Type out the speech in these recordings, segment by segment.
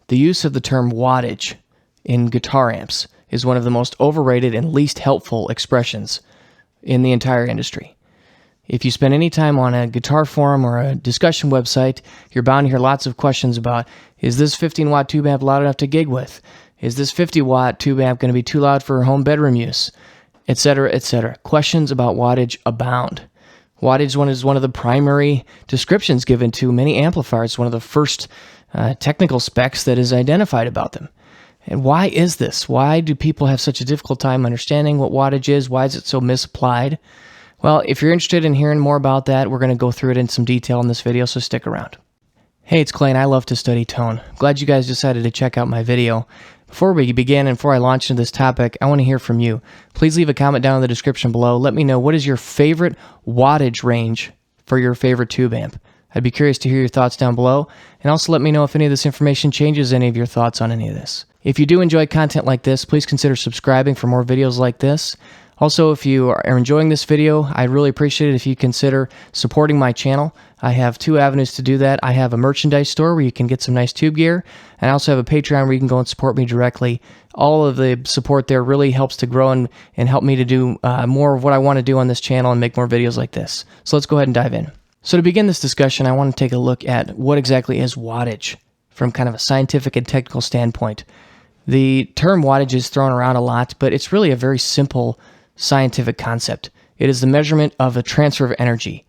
The use of the term wattage in guitar amps is one of the most overrated and least helpful expressions in the entire industry. If you spend any time on a guitar forum or a discussion website, you're bound to hear lots of questions about, is this 15-watt tube amp loud enough to gig with? Is this 50-watt tube amp going to be too loud for home bedroom use? Etc., etc. Questions about wattage abound. Wattage is one of the primary descriptions given to many amplifiers, one of the first technical specs that is identified about them. And why is this? Why do people have such a difficult time understanding what wattage is? Why is it so misapplied? Well, if you're interested in hearing more about that, we're going to go through it in some detail in this video, so stick around. Hey, it's Kley, and I love to study tone. Glad you guys decided to check out my video. Before we begin and before I launch into this topic, I want to hear from you. Please leave a comment down in the description below. Let me know, what is your favorite wattage range for your favorite tube amp? I'd be curious to hear your thoughts down below, and also let me know if any of this information changes any of your thoughts on any of this. If you do enjoy content like this, please consider subscribing for more videos like this. Also, if you are enjoying this video, I'd really appreciate it if you consider supporting my channel. I have two avenues to do that. I have a merchandise store where you can get some nice tube gear, and I also have a Patreon where you can go and support me directly. All of the support there really helps to grow and help me to do more of what I want to do on this channel and make more videos like this. So let's go ahead and dive in. So to begin this discussion, I want to take a look at what exactly is wattage from kind of a scientific and technical standpoint. The term wattage is thrown around a lot, but it's really a very simple scientific concept. It is the measurement of a transfer of energy,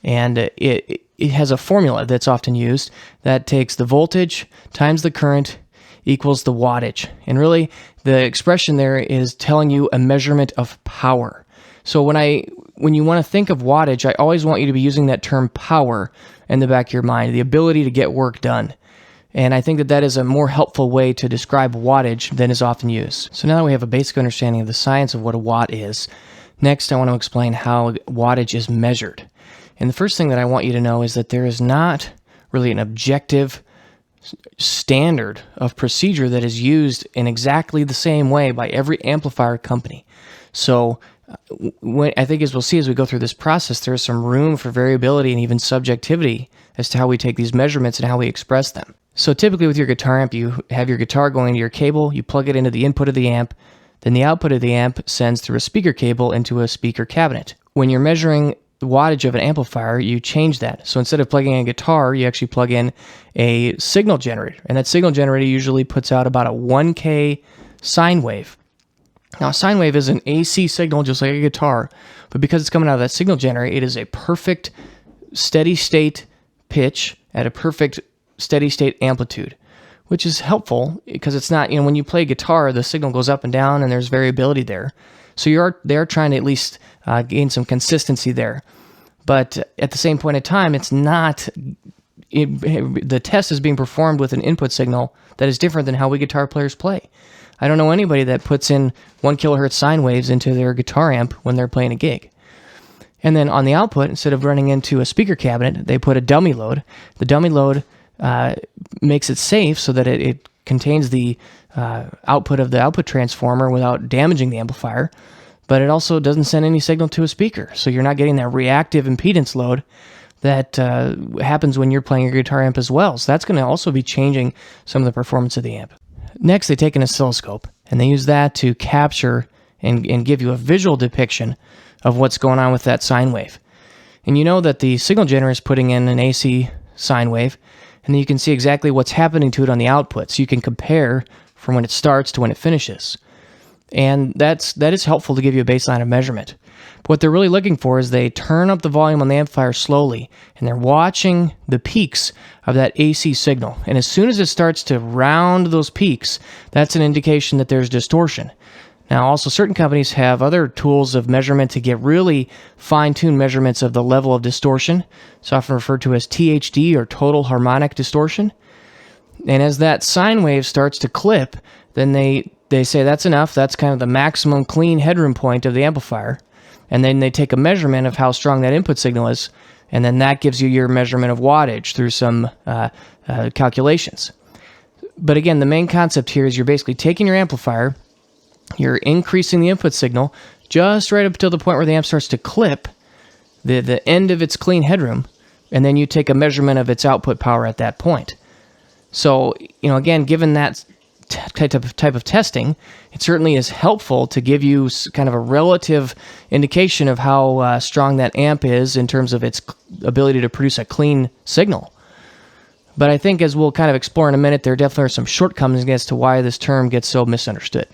and it has a formula that's often used that takes the voltage times the current equals the wattage, and really the expression there is telling you a measurement of power. So when you want to think of wattage, I always want you to be using that term power in the back of your mind, the ability to get work done. And I think that is a more helpful way to describe wattage than is often used. So now that we have a basic understanding of the science of what a watt is, next I want to explain how wattage is measured. And the first thing that I want you to know is that there is not really an objective standard of procedure that is used in exactly the same way by every amplifier company. So I think, as we'll see as we go through this process, there's some room for variability and even subjectivity as to how we take these measurements and how we express them. So typically with your guitar amp, you have your guitar going into your cable, you plug it into the input of the amp, then the output of the amp sends through a speaker cable into a speaker cabinet. When you're measuring the wattage of an amplifier, you change that. So instead of plugging in a guitar, you actually plug in a signal generator, and that signal generator usually puts out about a 1K sine wave. Now, a sine wave is an AC signal just like a guitar, but because it's coming out of that signal generator, it is a perfect steady state pitch at a perfect steady state amplitude, which is helpful because it's not, when you play guitar, the signal goes up and down and there's variability there. So they are trying to at least gain some consistency there. But at the same point in time, it's not, the test is being performed with an input signal that is different than how we guitar players play. I don't know anybody that puts in 1 kilohertz sine waves into their guitar amp when they're playing a gig. And then on the output, instead of running into a speaker cabinet, they put a dummy load. The dummy load makes it safe so that it contains the output of the output transformer without damaging the amplifier, but it also doesn't send any signal to a speaker. So you're not getting that reactive impedance load that happens when you're playing your guitar amp as well. So that's going to also be changing some of the performance of the amp. Next, they take an oscilloscope, and they use that to capture and give you a visual depiction of what's going on with that sine wave. And you know that the signal generator is putting in an AC sine wave, and then you can see exactly what's happening to it on the output, so you can compare from when it starts to when it finishes. And that is helpful to give you a baseline of measurement. But what they're really looking for is they turn up the volume on the amplifier slowly, and they're watching the peaks of that AC signal. And as soon as it starts to round those peaks, that's an indication that there's distortion. Now, also, certain companies have other tools of measurement to get really fine-tuned measurements of the level of distortion. It's often referred to as THD, or total harmonic distortion. And as that sine wave starts to clip, then they say that's enough. That's kind of the maximum clean headroom point of the amplifier. And then they take a measurement of how strong that input signal is, and then that gives you your measurement of wattage through some calculations. But again, the main concept here is you're basically taking your amplifier, you're increasing the input signal just right up until the point where the amp starts to clip the end of its clean headroom, and then you take a measurement of its output power at that point. So, again, given that type of testing, it certainly is helpful to give you kind of a relative indication of how strong that amp is in terms of its ability to produce a clean signal. But I think, as we'll kind of explore in a minute, there definitely are some shortcomings as to why this term gets so misunderstood.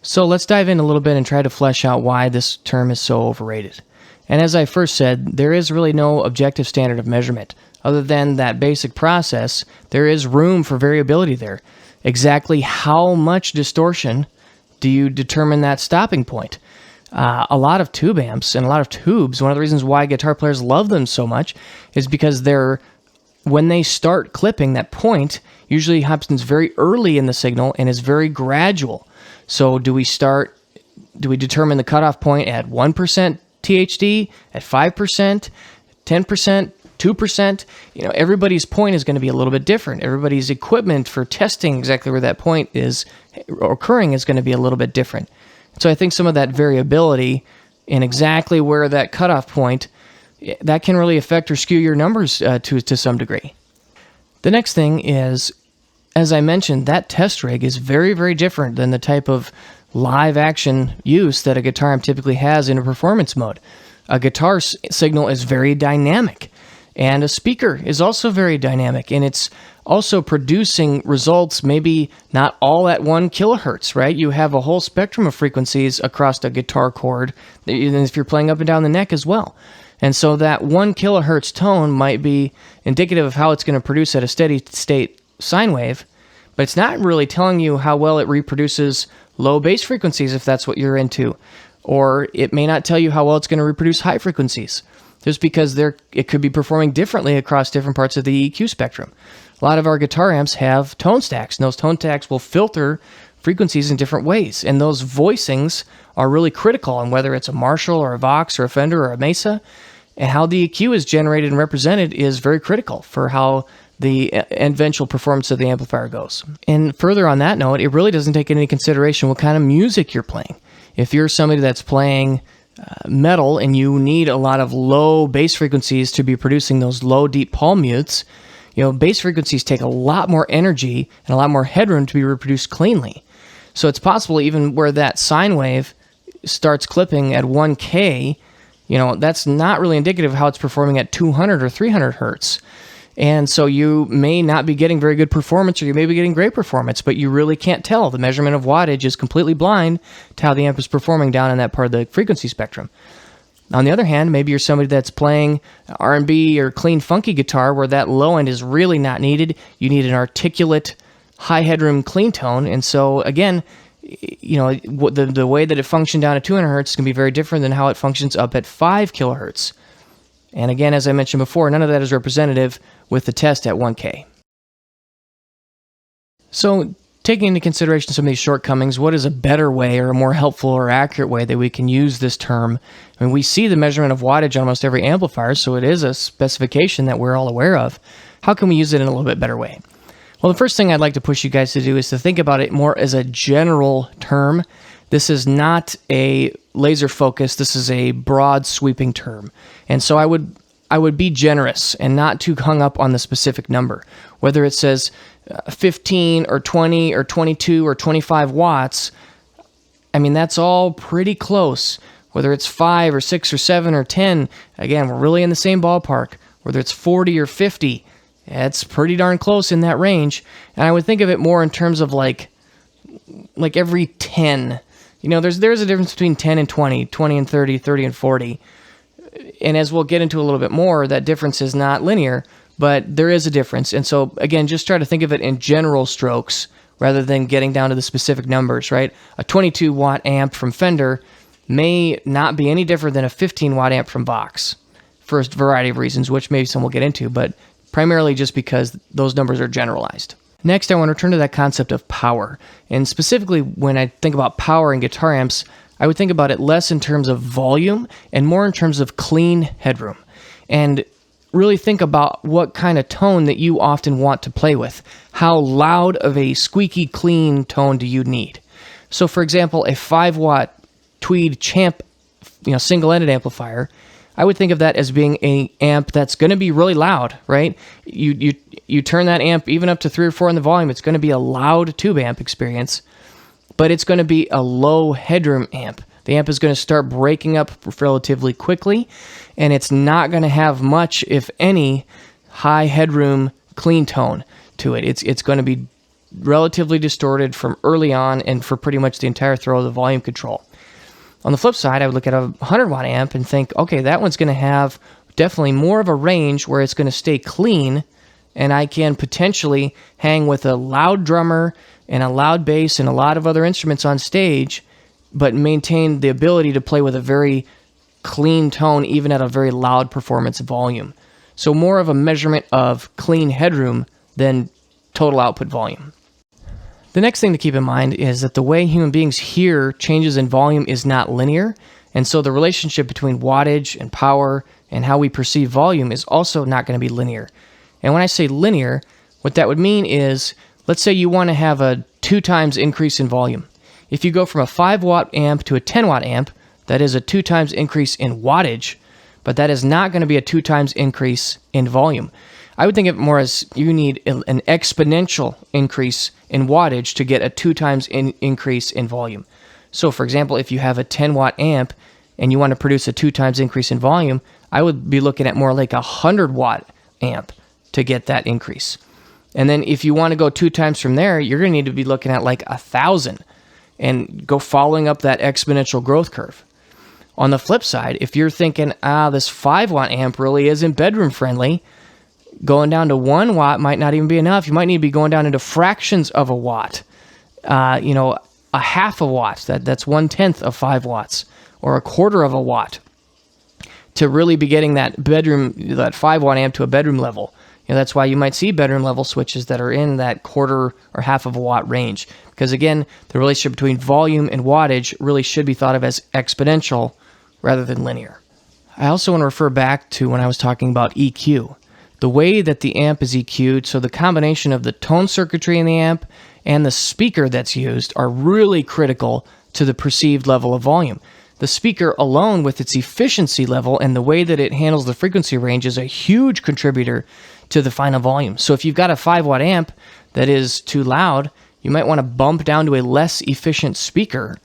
So let's dive in a little bit and try to flesh out why this term is so overrated. And as I first said, there is really no objective standard of measurement. Other than that basic process, there is room for variability there. Exactly how much distortion do you determine that stopping point? A lot of tube amps and a lot of tubes, one of the reasons why guitar players love them so much is because when they start clipping, that point usually happens very early in the signal and is very gradual. So do we determine the cutoff point at 1% THD, at 5%, 10%, 2%? Everybody's point is going to be a little bit different. Everybody's equipment for testing exactly where that point is occurring is going to be a little bit different. So I think some of that variability in exactly where that cutoff point, that can really affect or skew your numbers to some degree. The next thing is, as I mentioned, that test rig is very, very different than the type of live action use that a guitar amp typically has in a performance mode. A guitar signal is very dynamic, and a speaker is also very dynamic, and it's also producing results maybe not all at 1 kilohertz, right? You have a whole spectrum of frequencies across a guitar chord, if you're playing up and down the neck as well. And so that 1 kilohertz tone might be indicative of how it's going to produce at a steady state sine wave, but it's not really telling you how well it reproduces low bass frequencies if that's what you're into, or it may not tell you how well it's going to reproduce high frequencies, just because it could be performing differently across different parts of the EQ spectrum. A lot of our guitar amps have tone stacks, and those tone stacks will filter frequencies in different ways, and those voicings are really critical on whether it's a Marshall or a Vox or a Fender or a Mesa, and how the EQ is generated and represented is very critical for how the eventual performance of the amplifier goes. And further on that note, it really doesn't take into consideration what kind of music you're playing. If you're somebody that's playing metal and you need a lot of low bass frequencies to be producing those low deep palm mutes, bass frequencies take a lot more energy and a lot more headroom to be reproduced cleanly. So it's possible even where that sine wave starts clipping at 1K, that's not really indicative of how it's performing at 200 or 300 hertz. And so you may not be getting very good performance, or you may be getting great performance, but you really can't tell. The measurement of wattage is completely blind to how the amp is performing down in that part of the frequency spectrum. On the other hand, maybe you're somebody that's playing R&B or clean, funky guitar where that low end is really not needed. You need an articulate, high headroom clean tone. And so, again, the way that it functions down at 200 hertz is going to be very different than how it functions up at 5 kilohertz. And again, as I mentioned before, none of that is representative with the test at 1K. So, taking into consideration some of these shortcomings, what is a better way or a more helpful or accurate way that we can use this term? I mean, we see the measurement of wattage on almost every amplifier, so it is a specification that we're all aware of. How can we use it in a little bit better way? Well, the first thing I'd like to push you guys to do is to think about it more as a general term. This is not a laser focus. This is a broad sweeping term. And so I would be generous and not too hung up on the specific number. Whether it says 15 or 20 or 22 or 25 watts, I mean, that's all pretty close. Whether it's 5 or 6 or 7 or 10, again, we're really in the same ballpark. Whether it's 40 or 50, it's pretty darn close in that range. And I would think of it more in terms of like every 10. There's a difference between 10 and 20, 20 and 30, 30 and 40. And as we'll get into a little bit more, that difference is not linear, but there is a difference. And so, again, just try to think of it in general strokes rather than getting down to the specific numbers, right? A 22-watt amp from Fender may not be any different than a 15-watt amp from Vox for a variety of reasons, which maybe some will get into, but primarily just because those numbers are generalized. Next, I want to return to that concept of power. And specifically, when I think about power in guitar amps, I would think about it less in terms of volume and more in terms of clean headroom. And really think about what kind of tone that you often want to play with. How loud of a squeaky clean tone do you need? So for example, a 5-watt Tweed Champ single-ended amplifier, I would think of that as being an amp that's going to be really loud, right? You turn that amp even up to 3 or 4 in the volume, it's going to be a loud tube amp experience, but it's going to be a low headroom amp. The amp is going to start breaking up relatively quickly, and it's not going to have much, if any, high headroom clean tone to it. It's going to be relatively distorted from early on and for pretty much the entire throw of the volume control. On the flip side, I would look at a 100 watt amp and think, okay, that one's going to have definitely more of a range where it's going to stay clean, and I can potentially hang with a loud drummer and a loud bass and a lot of other instruments on stage, but maintain the ability to play with a very clean tone even at a very loud performance volume. So more of a measurement of clean headroom than total output volume. The next thing to keep in mind is that the way human beings hear changes in volume is not linear, and so the relationship between wattage and power and how we perceive volume is also not going to be linear. And when I say linear, what that would mean is, let's say you want to have a 2 times increase in volume. If you go from a 5 watt amp to a 10 watt amp, that is a 2 times increase in wattage, but that is not going to be a 2 times increase in volume. I would think of it more as you need an exponential increase in wattage to get a 2 times increase in volume. So for example, if you have a 10 watt amp and you want to produce a 2 times increase in volume, I would be looking at more like a 100 watt amp to get that increase. And then if you want to go 2 times from there, you're going to need to be looking at like 1,000 and go following up that exponential growth curve. On the flip side, if you're thinking, this 5 watt amp really isn't bedroom friendly, going down to 1 watt might not even be enough. You might need to be going down into fractions of a watt. A half a watt, that's 1/10 of 5 watts, or a quarter of a watt, to really be getting that 5 watt amp to a bedroom level. That's why you might see bedroom level switches that are in that quarter or half of a watt range. Because again, the relationship between volume and wattage really should be thought of as exponential rather than linear. I also want to refer back to when I was talking about EQ. The way that the amp is EQ'd, so the combination of the tone circuitry in the amp and the speaker that's used are really critical to the perceived level of volume. The speaker alone with its efficiency level and the way that it handles the frequency range is a huge contributor to the final volume. So if you've got a 5 watt amp that is too loud, you might want to bump down to a less efficient speaker,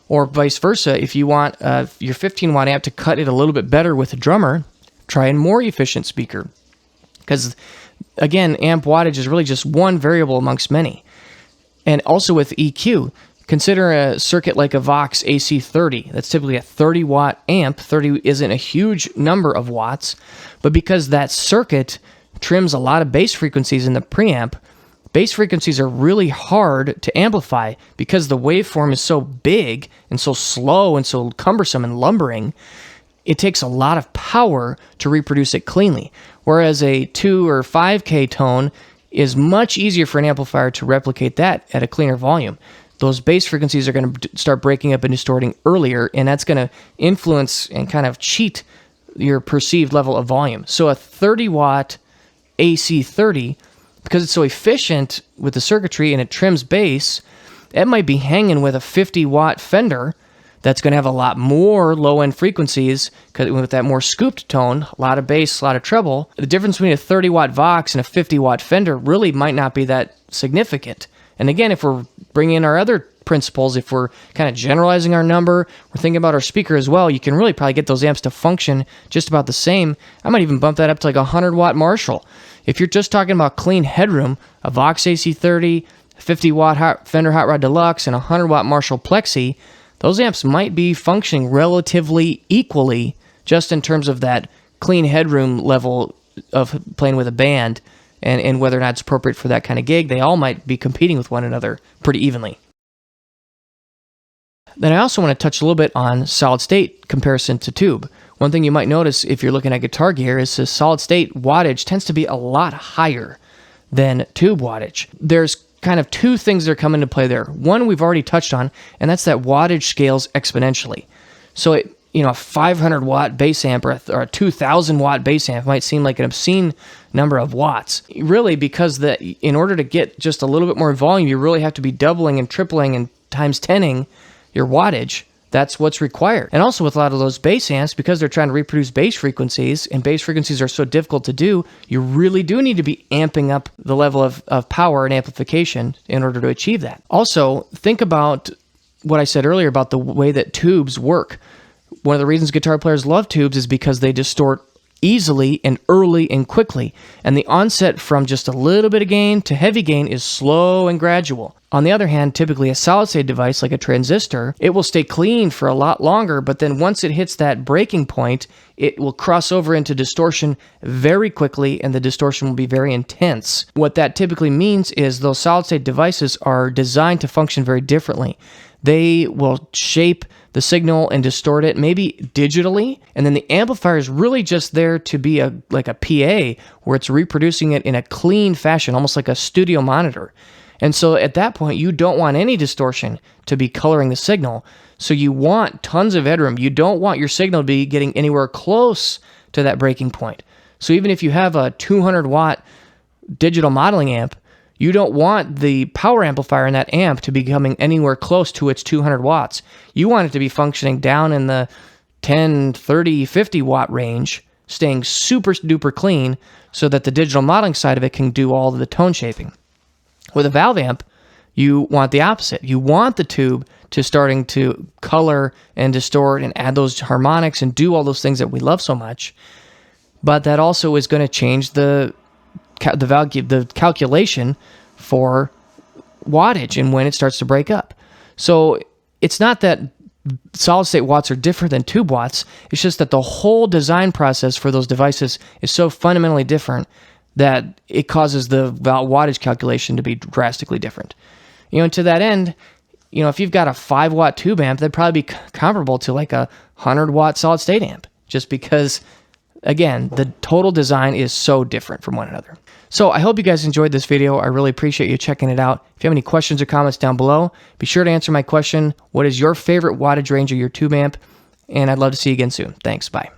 or vice versa. If you want your 15 watt amp to cut it a little bit better with a drummer, try a more efficient speaker. Because again, amp wattage is really just one variable amongst many. And also with EQ, consider a circuit like a Vox AC30. That's typically a 30 watt amp. 30 isn't a huge number of watts, but because that circuit trims a lot of bass frequencies in the preamp, bass frequencies are really hard to amplify because the waveform is so big and so slow and so cumbersome and lumbering. It takes a lot of power to reproduce it cleanly, whereas a 2 or 5K tone is much easier for an amplifier to replicate that at a cleaner volume. Those bass frequencies are going to start breaking up and distorting earlier, and that's going to influence and kind of cheat your perceived level of volume. So a 30 watt AC30, because it's so efficient with the circuitry and it trims bass, it might be hanging with a 50 watt Fender that's going to have a lot more low-end frequencies with that more scooped tone, a lot of bass, a lot of treble. The difference between a 30 watt Vox and a 50 watt Fender really might not be that significant. And again, if we're bringing in our other principles, if we're kind of generalizing our number, we're thinking about our speaker as well, you can really probably get those amps to function just about the same. I might even bump that up to like a 100 watt Marshall. If you're just talking about clean headroom, a Vox AC30, 50 watt Fender Hot Rod Deluxe, and a 100 watt Marshall Plexi, those amps might be functioning relatively equally just in terms of that clean headroom level of playing with a band and whether or not it's appropriate for that kind of gig. They all might be competing with one another pretty evenly. Then I also want to touch a little bit on solid state comparison to tube. One thing you might notice if you're looking at guitar gear is the solid state wattage tends to be a lot higher than tube wattage. There's kind of 2 things that are coming into play there. One we've already touched on, and that's that wattage scales exponentially. So a 500 watt bass amp or a 2,000 watt bass amp might seem like an obscene number of watts. Really, because in order to get just a little bit more volume, you really have to be doubling and tripling and times 10ing your wattage That's what's required. And also with a lot of those bass amps, because they're trying to reproduce bass frequencies, and bass frequencies are so difficult to do, you really do need to be amping up the level of power and amplification in order to achieve that. Also, think about what I said earlier about the way that tubes work. One of the reasons guitar players love tubes is because they distort easily and early and quickly, and the onset from just a little bit of gain to heavy gain is slow and gradual. On the other hand, typically a solid-state device like a transistor, it will stay clean for a lot longer, but then once it hits that breaking point, it will cross over into distortion very quickly, and the distortion will be very intense. What that typically means is those solid-state devices are designed to function very differently. They will shape the signal and distort it, maybe digitally, and then the amplifier is really just there to be like a PA where it's reproducing it in a clean fashion, almost like a studio monitor. And so at that point, you don't want any distortion to be coloring the signal. So you want tons of headroom. You don't want your signal to be getting anywhere close to that breaking point. So even if you have a 200 watt digital modeling amp, you don't want the power amplifier in that amp to be coming anywhere close to its 200 watts. You want it to be functioning down in the 10, 30, 50 watt range, staying super duper clean so that the digital modeling side of it can do all of the tone shaping. With a valve amp, you want the opposite. You want the tube to starting to color and distort and add those harmonics and do all those things that we love so much. But that also is going to change the calculation for wattage and when it starts to break up. So it's not that solid-state watts are different than tube watts. It's just that the whole design process for those devices is so fundamentally different that it causes the wattage calculation to be drastically different. And to that end, if you've got a 5 watt tube amp, that'd probably be comparable to like a 100 watt solid state amp, just because, again, the total design is so different from one another. So I hope you guys enjoyed this video. I really appreciate you checking it out. If you have any questions or comments down below, be sure to answer my question. What is your favorite wattage range of your tube amp? And I'd love to see you again soon. Thanks. Bye.